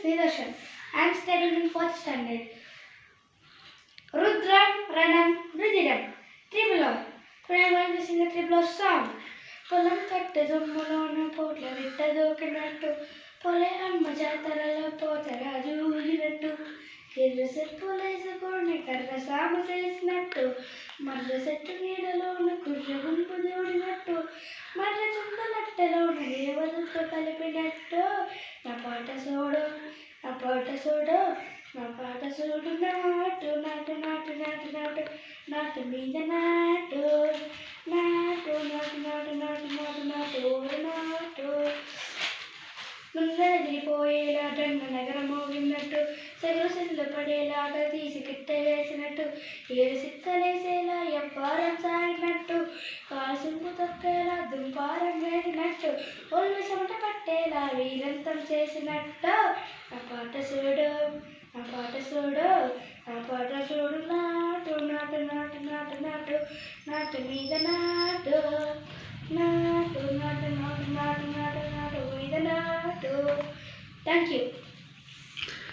Nidarshan. I am studying in 4th standard. Rudram, Ranam, Rudiram. Triple R. Today I am going to sing a triple R song. పొలం కట్టెదొమ్మలోన పోట్ల విట్టదోకినట్టు పొలే అమ్మ జాతరలో పోతరాజు ఊగినట్టు ఎర్ర చెప్పులేసుకొని కర్ర సాగు చేసినట్టు మర్ర చెట్టు నీడలోన కుర్ర గుంపు దూడినట్టు మర్ర చుండలట్టెలోన దేవదతో కలిపినట్టు నా పాట చూడు నా పాట చూడు నా పాట చూడు నాటు నాటు నాటు నాటు నాటు నాటు మీద నాటు నాటు నాటు నాటు నాటు నాటు నాటు నాటు ముందరిపోయేలా దండ నగరం మోగినట్టు సెగలు సెల్లు పడేలాట తీసి కిట్ట వేసినట్టు ఏడు సిక్కలేసేలా ఎవ్వారం సాగినట్టు కాసుంపు తొక్కేలా దుంపారం వేసినట్టు ఒళ్ళు చెమట పట్టేలా వీరంతం చేసినట్టు నా పాట చూడు నా పాట చూడు నా పాట చూడు నాటు నాటు నాటు నాటు నాటు నాటు మీద నాటు నాటు నాటు నాటు నాటు నాటు నాటు మీద నాటు. Thank you.